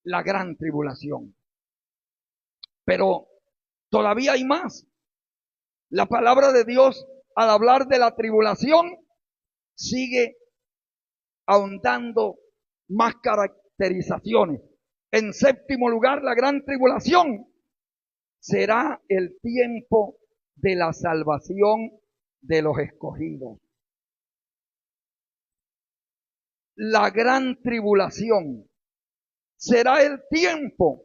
Speaker 1: la gran tribulación. Pero todavía hay más. La palabra de Dios, al hablar de la tribulación, sigue ahondando más caracterizaciones. En séptimo lugar, la gran tribulación será el tiempo de la salvación de los escogidos. La gran tribulación será el tiempo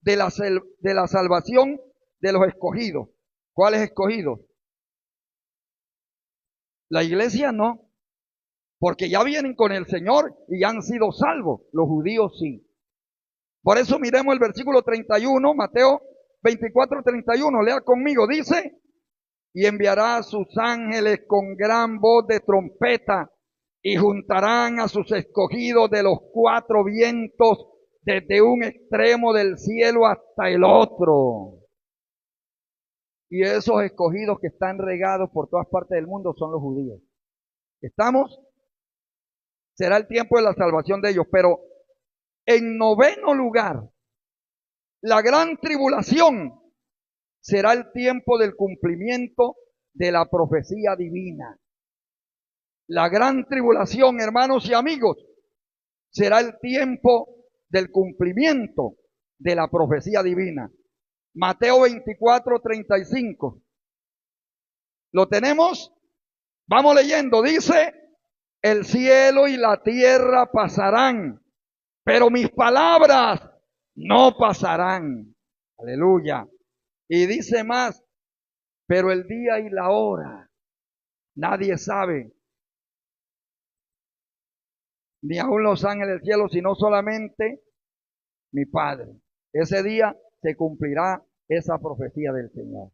Speaker 1: de la salvación de los escogidos. ¿Cuáles escogidos? La iglesia no, porque ya vienen con el Señor y ya han sido salvos. Los judíos sí. Por eso miremos el versículo 31, Mateo 24, 31. Lea conmigo, dice, y enviará a sus ángeles con gran voz de trompeta y juntarán a sus escogidos de los 4 vientos desde un extremo del cielo hasta el otro. Y esos escogidos que están regados por todas partes del mundo son los judíos. ¿Estamos? Será el tiempo de la salvación de ellos. Pero en noveno lugar, la gran tribulación será el tiempo del cumplimiento de la profecía divina. La gran tribulación, hermanos y amigos, será el tiempo del cumplimiento de la profecía divina. Mateo 24, 35. ¿Lo tenemos? Vamos leyendo. Dice, el cielo y la tierra pasarán, pero mis palabras no pasarán. Aleluya. Y dice más, pero el día y la hora nadie sabe, ni aun los ángeles del cielo, sino solamente mi Padre. Ese día se cumplirá esa profecía del Señor.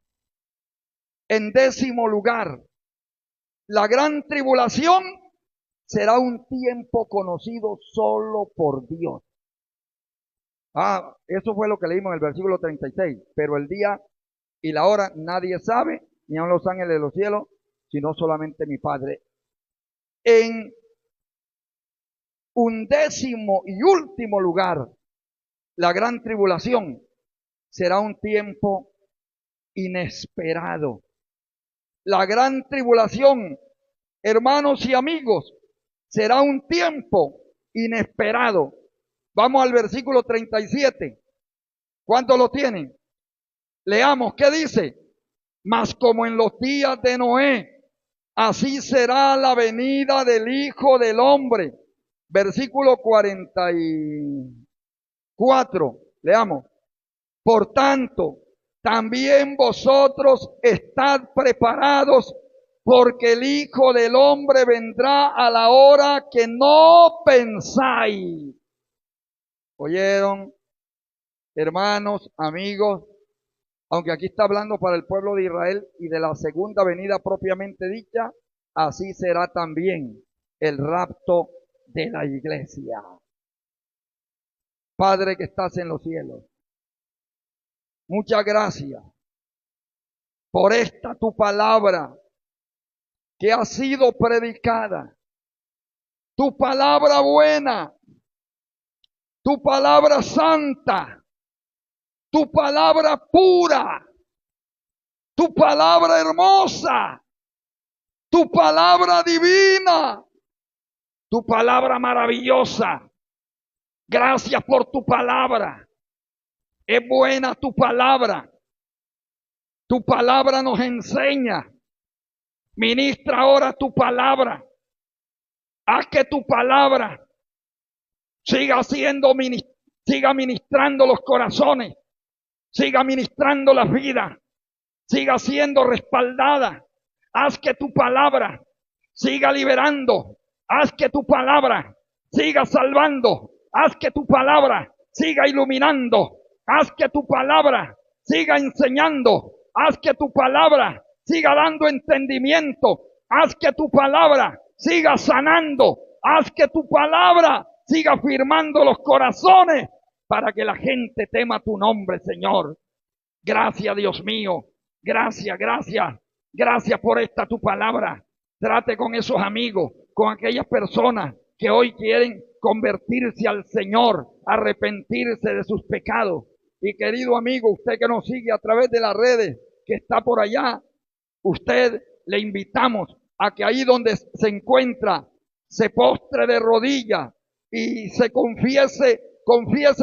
Speaker 1: En décimo lugar, la gran tribulación será un tiempo conocido solo por Dios. Eso fue lo que leímos en el versículo 36. Pero el día y la hora nadie sabe, ni aun los ángeles de los cielos, sino solamente mi Padre. En 11º y último lugar, la gran tribulación será un tiempo inesperado. La gran tribulación, hermanos y amigos, será un tiempo inesperado. Vamos al versículo 37. ¿Cuántos lo tienen? Leamos, ¿qué dice? Mas como en los días de Noé, así será la venida del Hijo del Hombre. Versículo 44. Leamos. Por tanto, también vosotros estad preparados, porque el Hijo del Hombre vendrá a la hora que no pensáis. ¿Oyeron, hermanos, amigos? Aunque aquí está hablando para el pueblo de Israel y de la segunda venida propiamente dicha, así será también el rapto de la iglesia. Padre que estás en los cielos, muchas gracias por esta tu palabra que ha sido predicada, tu palabra buena, tu palabra santa, tu palabra pura, tu palabra hermosa, tu palabra divina, tu palabra maravillosa. Gracias por tu palabra. Es buena tu palabra. Tu palabra nos enseña. Ministra ahora tu palabra. Haz que tu palabra siga ministrando los corazones, siga ministrando las vidas, siga siendo respaldada. Haz que tu palabra siga liberando. Haz que tu palabra siga salvando. Haz que tu palabra siga iluminando. Haz que tu palabra siga enseñando. Haz que tu palabra siga dando entendimiento. Haz que tu palabra siga sanando. Haz que tu palabra siga firmando los corazones para que la gente tema tu nombre, Señor. Gracias, Dios mío. Gracias, gracias. Gracias por esta tu palabra. Trate con esos amigos, con aquellas personas que hoy quieren convertirse al Señor, arrepentirse de sus pecados. Y querido amigo, usted que nos sigue a través de las redes, que está por allá, usted le invitamos a que ahí donde se encuentra, se postre de rodillas y se confiese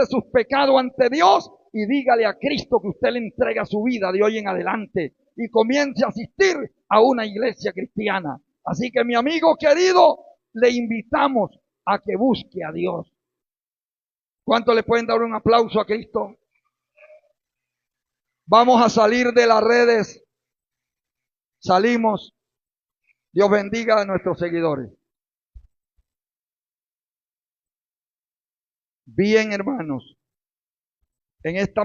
Speaker 1: sus pecados ante Dios y dígale a Cristo que usted le entrega su vida de hoy en adelante y comience a asistir a una iglesia cristiana. Así que mi amigo querido, le invitamos a que busque a Dios. ¿Cuánto le pueden dar un aplauso a Cristo? Vamos a salir de las redes. Salimos. Dios bendiga a nuestros seguidores. Bien, hermanos, en esta